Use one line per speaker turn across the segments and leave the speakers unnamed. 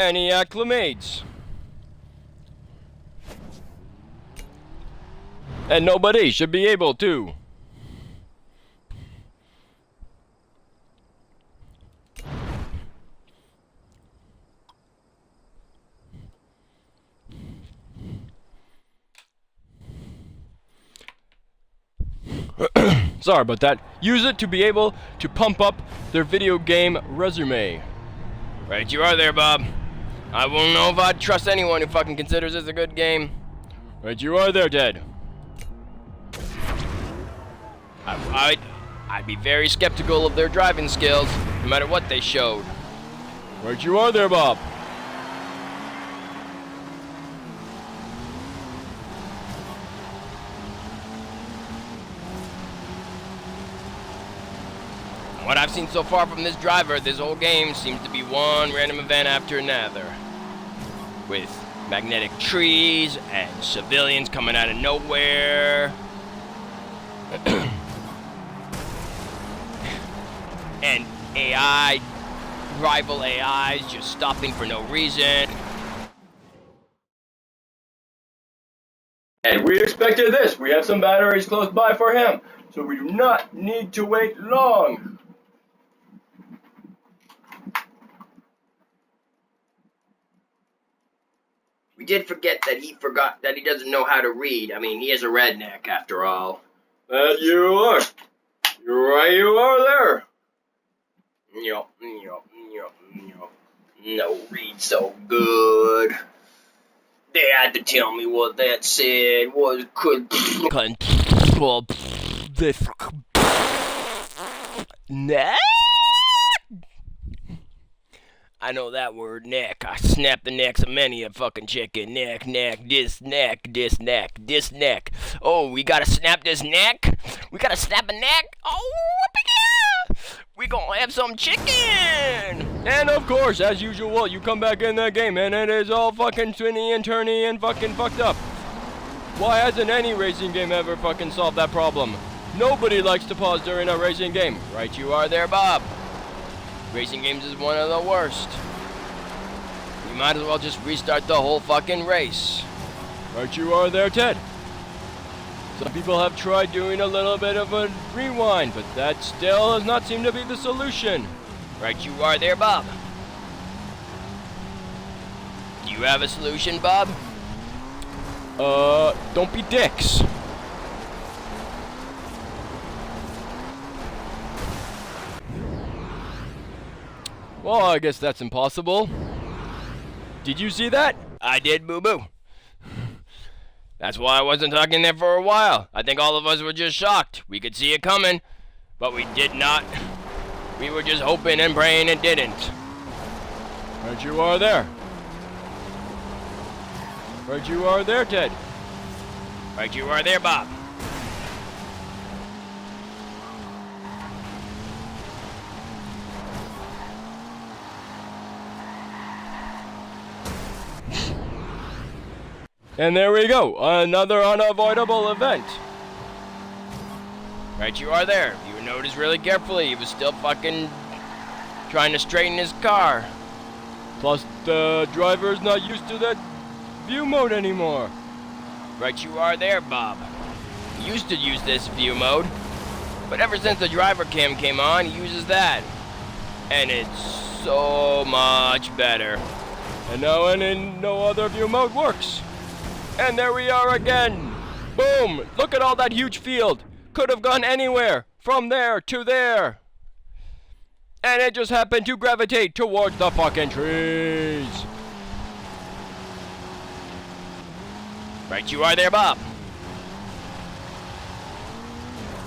any acclimates. And nobody should be able to. Sorry about that. Use it to be able to pump up their video game resume. Right, you are there, Bob. I won't know if I'd trust anyone who fucking considers this a good game. Right, you are there, Ted. I'd be very skeptical of their driving skills, no matter what they showed. Right, you are there, Bob. What I've seen so far from this driver, this whole game seems to be one random event after another. With magnetic trees and civilians coming out of nowhere. And AI, rival AIs just stopping for no reason. And we expected this. We have some batteries close by for him, so we do not need to wait long. We did forget that he doesn't know how to read. I mean, he is a redneck after all. That you are. You're right, you are there. No, read so good. They had to tell me what that said was control this neck. I know that word, neck. I snap the necks of many a fucking chicken. Neck, this neck. Oh, we gotta snap this neck? We gotta snap a neck? Oh, yeah! We gonna have some chicken! And of course, as usual, you come back in the game and it is all fucking twinny and turny and fucking fucked up. Why hasn't any racing game ever fucking solved that problem? Nobody likes to pause during a racing game. Right you are there, Bob. Racing games is one of the worst. You might as well just restart the whole fucking race. Right you are there, Ted. Some people have tried doing a little bit of a rewind, but that still does not seem to be the solution. Right you are there, Bob. Do you have a solution, Bob? Don't be dicks. Well, I guess that's impossible. Did you see that? I did, boo-boo. That's why I wasn't talking there for a while. I think all of us were just shocked. We could see it coming, but we did not. We were just hoping and praying it didn't. Right you are there. Right you are there, Ted. Right you are there, Bob. And there we go, another unavoidable event. Right you are there. If you notice really carefully, he was still fucking trying to straighten his car. Plus, the driver's not used to that view mode anymore. Right you are there, Bob. He used to use this view mode, but ever since the driver cam came on, he uses that. And it's so much better. And now no other view mode works. And there we are again. Boom! Look at all that huge field. Could have gone anywhere. From there to there. And it just happened to gravitate towards the fucking trees. Right you are there, Bob.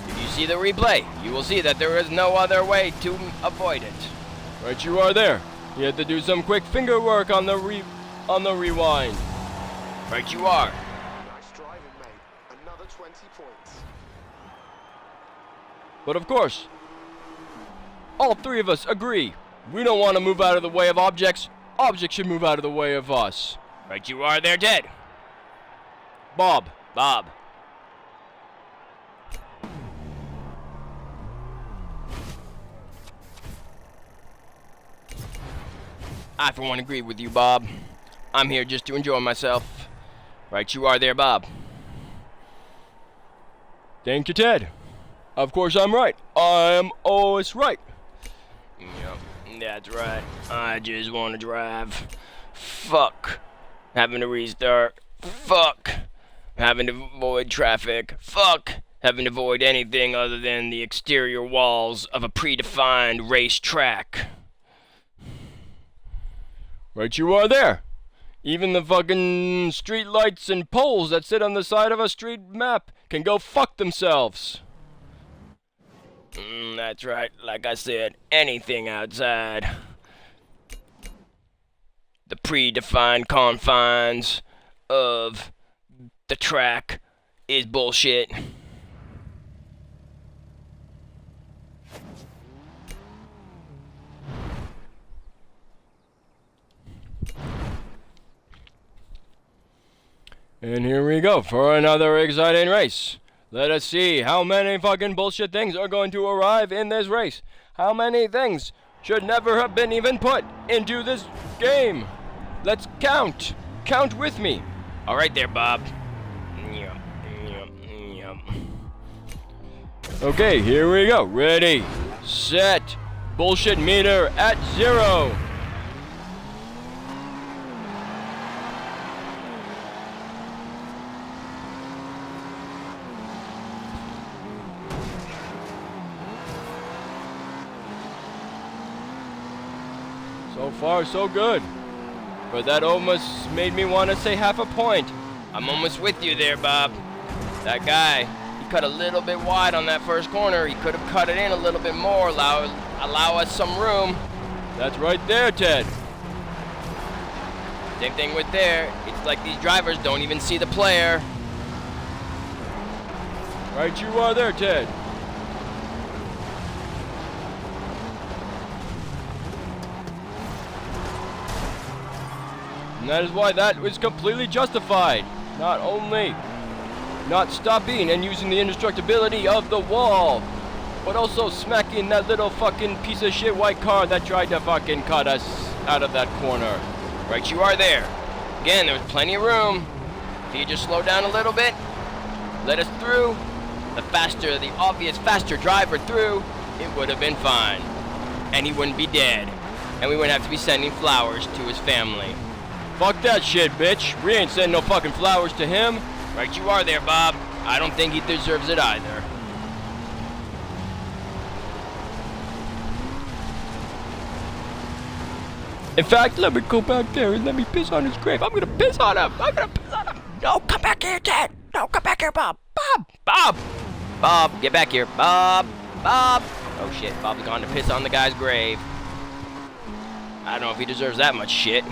If you see the replay, you will see that there is no other way to avoid it. Right you are there. You had to do some quick finger work on the rewind. Right you are.
Nice driving, mate. Another 20 points.
But of course, all three of us agree. We don't want to move out of the way of objects. Objects should move out of the way of us. Right you are there, Ted. Bob. I for one agree with you, Bob. I'm here just to enjoy myself. Right you are there, Bob. Thank you, Ted. Of course I'm right. I'm always right. Yep, that's right. I just want to drive. Fuck having to restart. Fuck having to avoid traffic. Fuck having to avoid anything other than the exterior walls of a predefined racetrack. Right you are there. Even the fucking street lights and poles that sit on the side of a street map can go fuck themselves. That's right. Like I said, anything outside the predefined confines of the track is bullshit. And here we go for another exciting race. Let us see how many fucking bullshit things are going to arrive in this race. How many things should never have been even put into this game? Let's count. Count with me. All right there, Bob. Okay, here we go. Ready, set, bullshit meter at 0. So far, so good. But that almost made me want to say half a point. I'm almost with you there, Bob. That guy, he cut a little bit wide on that first corner. He could have cut it in a little bit more, allow us some room. That's right there, Ted. Same thing with there. It's like these drivers don't even see the player. Right you are there, Ted. And that is why that was completely justified. Not only not stopping and using the indestructibility of the wall, but also smacking that little fucking piece of shit white car that tried to fucking cut us out of that corner. Right you are there. Again, there was plenty of room. If you just slow down a little bit, let us through, the obvious faster driver through, it would have been fine. And he wouldn't be dead. And we wouldn't have to be sending flowers to his family. Fuck that shit, bitch. We ain't sending no fucking flowers to him. Right you are there, Bob. I don't think he deserves it either. In fact, let me go back there and let me piss on his grave. I'm gonna piss on him. No, come back here, Ted. No, come back here, Bob. Bob, get back here. Bob. Oh shit, Bob's gone to piss on the guy's grave. I don't know if he deserves that much shit.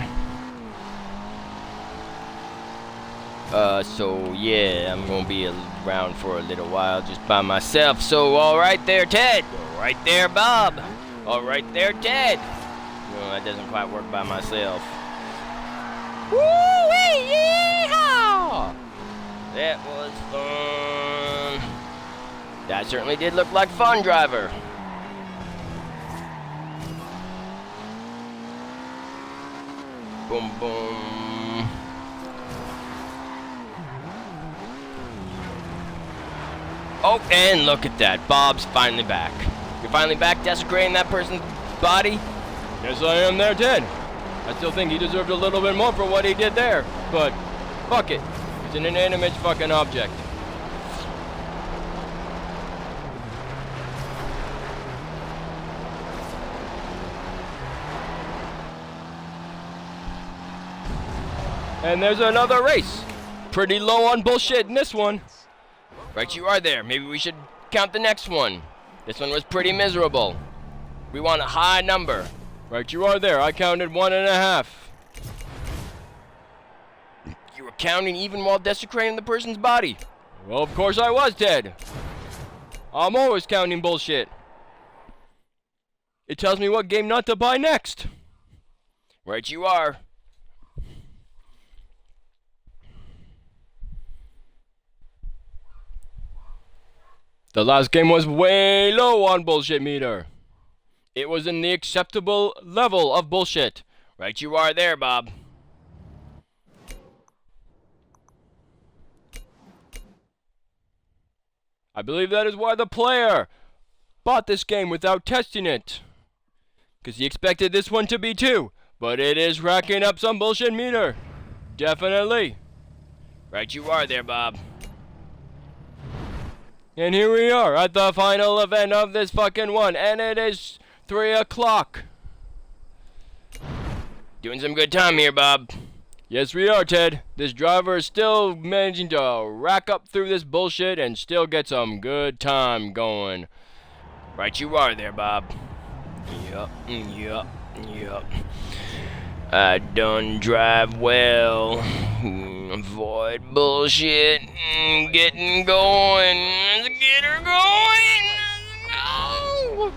So yeah, I'm gonna be around for a little while just by myself. So alright there, Ted. Alright there, Bob. Alright there, Ted. No, that doesn't quite work by myself. Woo-wee, yeehaw! That was fun. That certainly did look like fun, driver. Boom, boom. Oh, and look at that. Bob's finally back. You're finally back desecrating that person's body? Yes, I am there, Ted. I still think he deserved a little bit more for what he did there. But, fuck it. He's an inanimate fucking object. And there's another race. Pretty low on bullshit in this one. Right you are there. Maybe we should count the next one. This one was pretty miserable. We want a high number. Right you are there. I counted 1.5. You were counting even while desecrating the person's body. Well, of course I was, Ted. I'm always counting bullshit. It tells me what game not to buy next. Right you are. The last game was way low on bullshit meter. It was in the acceptable level of bullshit. Right you are there, Bob. I believe that is why the player bought this game without testing it. Because he expected this one to be 2. But it is racking up some bullshit meter. Definitely. Right you are there, Bob. And here we are at the final event of this fucking one. And it is 3 o'clock. Doing some good time here, Bob. Yes, we are, Ted. This driver is still managing to rack up through this bullshit and still get some good time going. Right you are there, Bob. Yup. I done drive well. Avoid bullshit. Getting going. Let's get her going. No.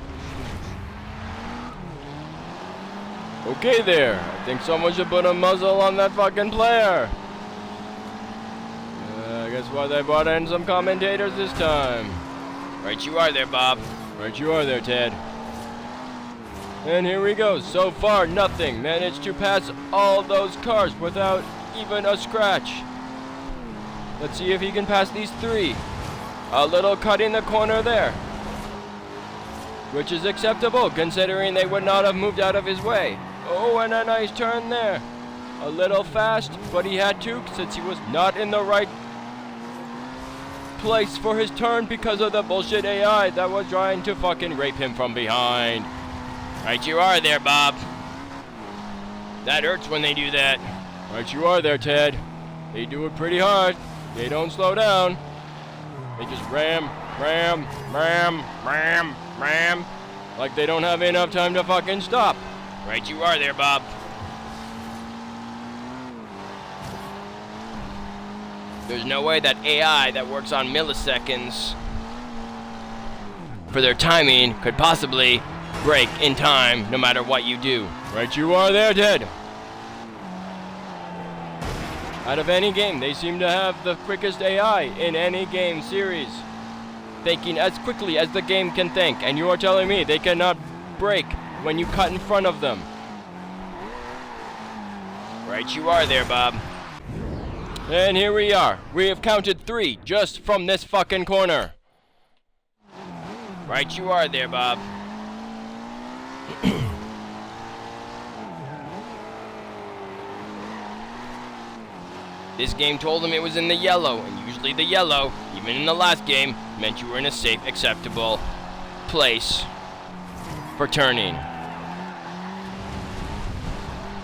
Okay there. I think someone should put a muzzle on that fucking player. I guess why they brought in some commentators this time. Right you are there, Bob. Right you are there, Ted. And here we go. So far, nothing. Managed to pass all those cars without even a scratch. Let's see if he can pass these 3. A little cut in the corner there, which is acceptable considering they would not have moved out of his way. Oh, and a nice turn there. A little fast, but he had to since he was not in the right place for his turn because of the bullshit AI that was trying to fucking rape him from behind. Right you are there, Bob. That hurts when they do that. Right you are there, Ted. They do it pretty hard. They don't slow down. They just ram, like they don't have enough time to fucking stop. Right you are there, Bob. There's no way that AI that works on milliseconds for their timing could possibly break in time no matter what you do. Right you are there, Ted. Out of any game, they seem to have the quickest AI in any game series. Thinking as quickly as the game can think, and you are telling me they cannot break when you cut in front of them. Right you are there, Bob. And here we are. We have counted 3 just from this fucking corner. Right you are there, Bob. This game told him it was in the yellow, and usually the yellow, even in the last game, meant you were in a safe, acceptable place for turning.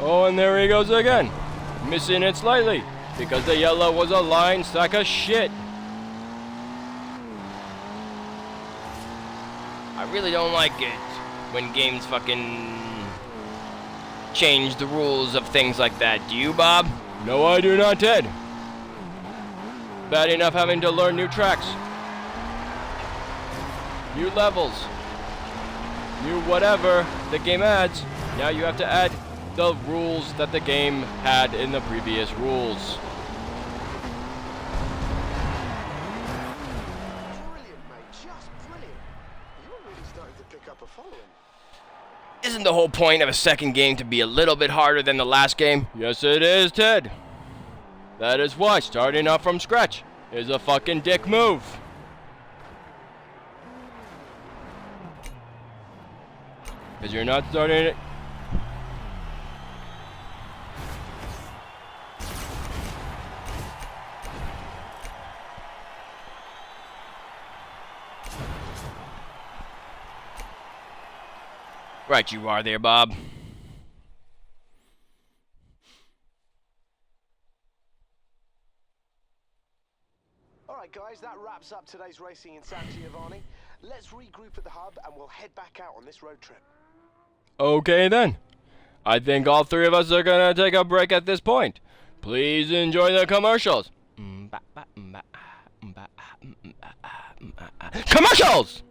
Oh, and there he goes again. Missing it slightly, because the yellow was a lying sack of shit. I really don't like it when games fucking change the rules of things like that. Do you, Bob? No, I do not, Ted. Bad enough having to learn new tracks, new levels, new whatever the game adds. Now you have to add the rules that the game had in the previous rules.
Brilliant, mate. Just brilliant. You're really starting to pick up a following.
Isn't the whole point of a second game to be a little bit harder than the last game? Yes, it is, Ted. That is why starting off from scratch is a fucking dick move. Because you're not starting it. Right you are there, Bob.
Alright guys, that wraps up today's racing in San Giovanni. Let's regroup at the hub and we'll head back out on this road trip.
Okay then. I think all 3 of us are gonna take a break at this point. Please enjoy the commercials. Commercials!